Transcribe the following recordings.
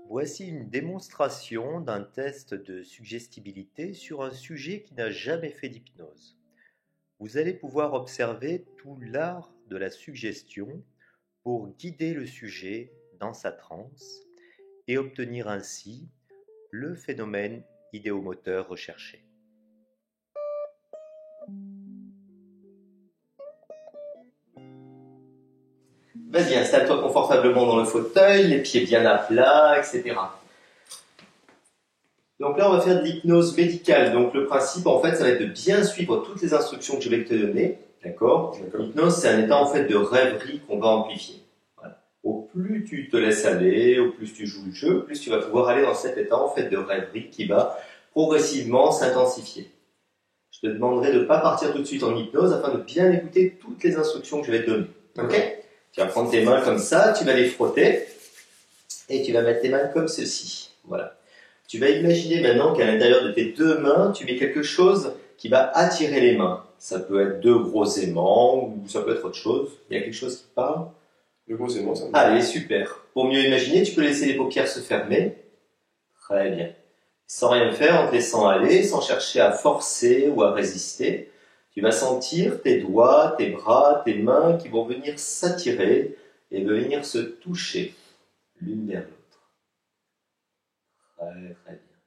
Voici une démonstration d'un test de suggestibilité sur un sujet qui n'a jamais fait d'hypnose. Vous allez pouvoir observer tout l'art de la suggestion pour guider le sujet dans sa transe et obtenir ainsi le phénomène idéomoteur recherché. Vas-y, installe-toi confortablement dans le fauteuil, les pieds bien à plat, etc. Donc là, on va faire de l'hypnose médicale. Donc le principe, en fait, ça va être de bien suivre toutes les instructions que je vais te donner. D'accord. L'hypnose, c'est un état, en fait, de rêverie qu'on va amplifier. Voilà. Au plus tu te laisses aller, au plus tu joues le jeu, plus tu vas pouvoir aller dans cet état, en fait, de rêverie qui va progressivement s'intensifier. Je te demanderai de ne pas partir tout de suite en hypnose afin de bien écouter toutes les instructions que je vais te donner. Ok. Tu vas prendre tes mains comme ça, tu vas les frotter et tu vas mettre tes mains comme ceci. Voilà. Tu vas imaginer maintenant qu'à l'intérieur de tes deux mains, tu mets quelque chose qui va attirer les mains. Ça peut être deux gros aimants ou ça peut être autre chose. Il y a quelque chose qui parle? Deux gros aimants, ça me Allez, super. Pour mieux imaginer, tu peux laisser les paupières se fermer. Très bien. Sans rien faire, en te laissant aller, sans chercher à forcer ou à résister. Tu vas sentir tes doigts, tes bras, tes mains qui vont venir s'attirer et venir se toucher l'une vers l'autre. Très, très bien.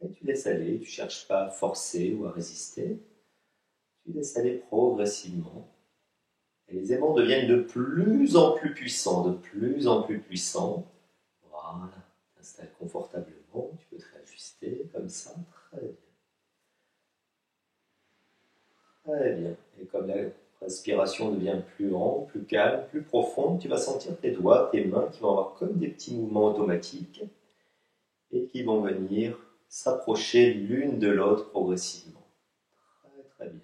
Et tu laisses aller, tu ne cherches pas à forcer ou à résister. Tu laisses aller progressivement. Et les aimants deviennent de plus en plus puissants, de plus en plus puissants. Voilà, t'installe confortablement, tu peux te réajuster comme ça, très bien. Très bien. Et comme la respiration devient plus ample, plus calme, plus profonde, tu vas sentir tes doigts, tes mains qui vont avoir comme des petits mouvements automatiques et qui vont venir s'approcher l'une de l'autre progressivement. Très très bien.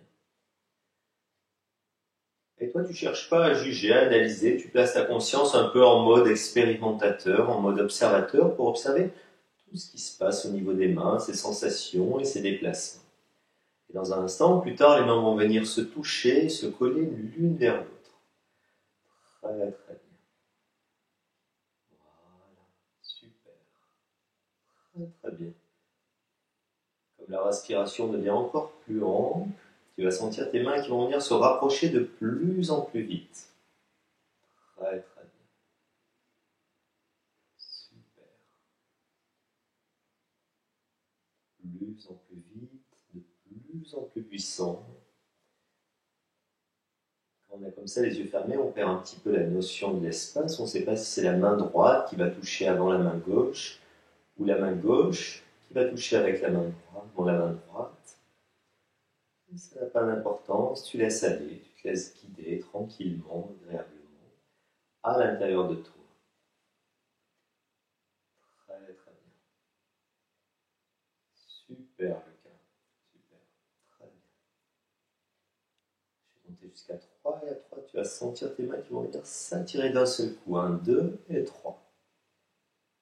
Et toi, tu ne cherches pas à juger, à analyser, tu places ta conscience un peu en mode expérimentateur, en mode observateur pour observer tout ce qui se passe au niveau des mains, ses sensations et ses déplacements. Et dans un instant, plus tard, les mains vont venir se toucher, se coller l'une vers l'autre. Très très bien. Voilà, super. Très très bien. Comme la respiration devient encore plus ample, tu vas sentir tes mains qui vont venir se rapprocher de plus en plus vite. Très très bien. Super. Plus en plus vite, de plus en plus puissant. Quand on a comme ça les yeux fermés, on perd un petit peu la notion de l'espace. On ne sait pas si c'est la main droite qui va toucher avant la main gauche, ou la main gauche qui va toucher avec la main droite, dans la main droite. Et ça n'a pas d'importance, tu laisses aller, tu te laisses guider tranquillement, agréablement, à l'intérieur de toi. Très très bien. Super Lucas, super, très bien. Je vais monter jusqu'à 3 et à 3 tu vas sentir tes mains qui vont venir s'attirer d'un seul coup. 1, 2 et 3.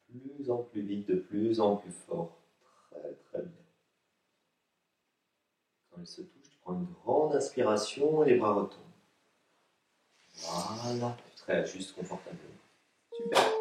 Plus en plus vite, de plus en plus fort. Très très bien. Quand elle se touche, tu prends une grande inspiration et les bras retombent. Voilà, tu te réajustes confortablement. Super.